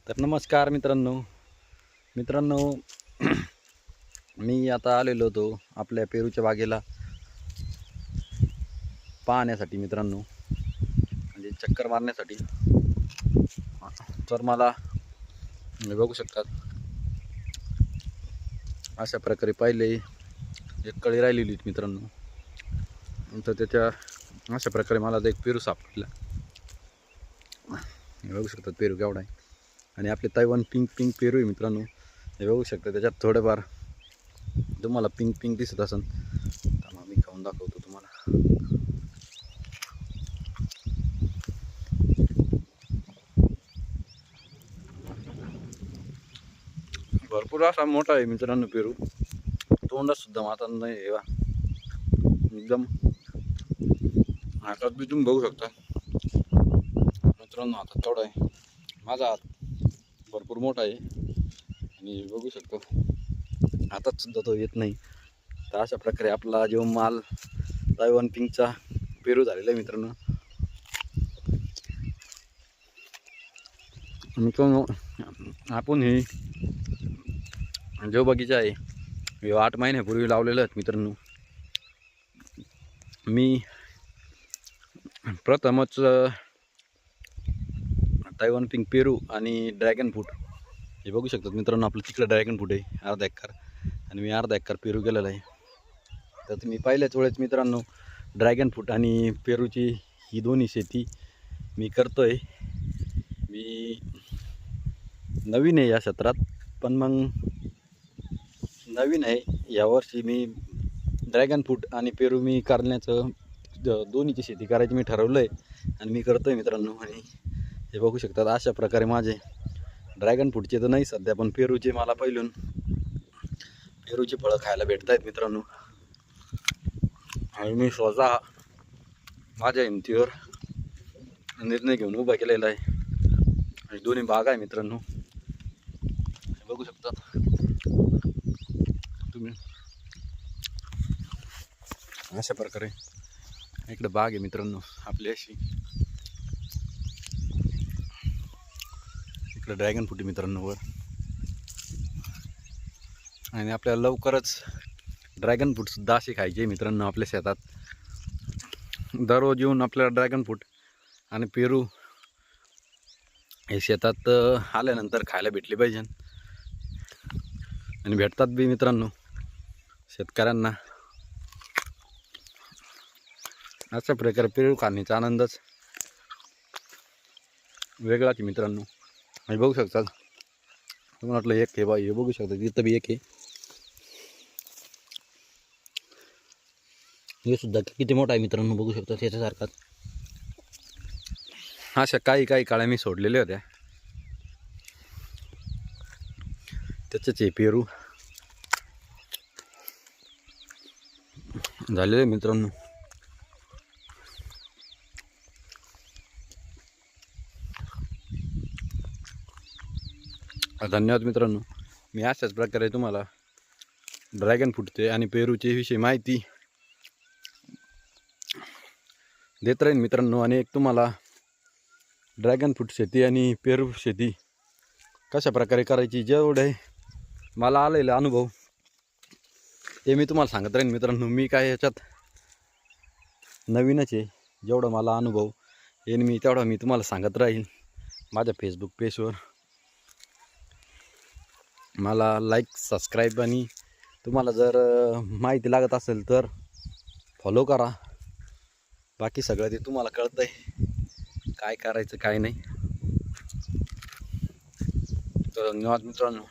तर नमस्कार मित्रांनो मी आता आलेलो होतो आपल्या पेरूच्या बागेला पाहण्यासाठी मित्रांनो, म्हणजे चक्कर मारण्यासाठी. तर मला बघू शकतात अशा प्रकारे पहिले एक कळी राहिलेली होती मित्रांनो. तर त्याच्या अशा प्रकारे मला एक पेरू सापडला. बघू शकतात पेरू केवढा आहे. आणि आपले तैवान पिंक पेरू आहे मित्रांनो. हे बघू शकता त्याच्यात थोडंफार तुम्हाला पिंक दिसत असेल. तर मी खाऊन दाखवतो तुम्हाला. भरपूर असा मोठा आहे मित्रांनो पेरू. तोंडात सुद्धा माता नाही एकदम हातात बी तुम्ही बघू शकता मित्रांनो. हातात तेवढा आहे, माझा हात भरपूर मोठा आहे आणि बघू शकतो हातात सुद्धा तो येत नाही. तर अशा प्रकारे आपला जो माल तैवान पिंकचा पेरू झालेला आहे मित्रांनो. आपण ही जो बगीचा आहे हे 8 महिन्यापूर्वी लावलेलं आहे मित्रांनो. मी प्रथमच तैवान पिंक पेरू आणि ड्रॅगन फ्रूट हे बघू शकतात मित्रांनो. आपलं तिकडे ड्रॅगन फ्रूट आहे अर्धा एकर आणि मी अर्धा एकर पेरू केलेला आहे. तर मी पहिल्याच वेळेस मित्रांनो ड्रॅगन फ्रूट आणि पेरूची ही दोन्ही शेती मी करतोय. मी नवीन आहे या क्षेत्रात, पण मग नवीन आहे यावर्षी मी ड्रॅगन फ्रूट आणि पेरू मी करण्याचं दोन्हीची शेती करायची मी ठरवलं आहे आणि मी करतोय मित्रांनो. आणि हे बघू शकतात अशा प्रकारे माझे ड्रॅगन फ्रूटचे तर नाही सध्या, पण पेरूचे मला पहिलून पेरूची फळं खायला भेटत आहेत मित्रांनो. आणि मी स्वतः माझ्या हिमतीवर निर्णय घेऊन उभा केलेला आहे. आणि दोन्ही बाग आहे मित्रांनो, बघू शकतात तुम्ही. अशा प्रकारे इकडे बाग आहे मित्रांनो आपली अशी. इकडे ड्रॅगन फ्रूट मित्रांनो वर. आणि आपल्याला लवकरच ड्रॅगन फ्रूट सुद्धा असे खायचे मित्रांनो आपल्या शेतात. दररोज येऊन आपल्याला ड्रॅगन फ्रूट आणि पेरू हे शेतात आल्यानंतर खायला भेटले पाहिजे. आणि भेटतात बी मित्रांनो शेतकऱ्यांना. अशा प्रकारे पेरू खाण्याचा आनंदच वेगळाच मित्रांनो. आणि बघू शकतात तुम्हाला वाटलं एक आहे बा, हे बघू शकता तिथं बी एक आहे. हे सुद्धा किती मोठा आहे मित्रांनो, बघू शकता त्याच्यासारखाच. अशा काही काळ्या मी सोडलेल्या होत्या, त्याचेच हे पेरू झालेले मित्रांनो. धन्यवाद मित्रांनो. मी अशाच प्रकारे तुम्हाला ड्रॅगन फ्रूटचे आणि पेरूचे विषयी माहिती देत राहीन मित्रांनो. आणि एक तुम्हाला ड्रॅगन फ्रूट शेती आणि पेरू शेती कशा प्रकारे करायची जेवढे मला आलेला अनुभव ते मी तुम्हाला सांगत राहीन मित्रांनो. मी काय याच्यात नवीनच आहे, जेवढं मला अनुभव येईन मी तेवढा मी तुम्हाला सांगत राहील माझ्या फेसबुक पेजवर. मला लाईक सबस्क्राईब आणि तुम्हाला जर माहिती लागत असेल तर फॉलो करा. बाकी सगळं ते तुम्हाला कळतं आहे काय करायचं काय नाही. तर धन्यवाद मित्रांनो.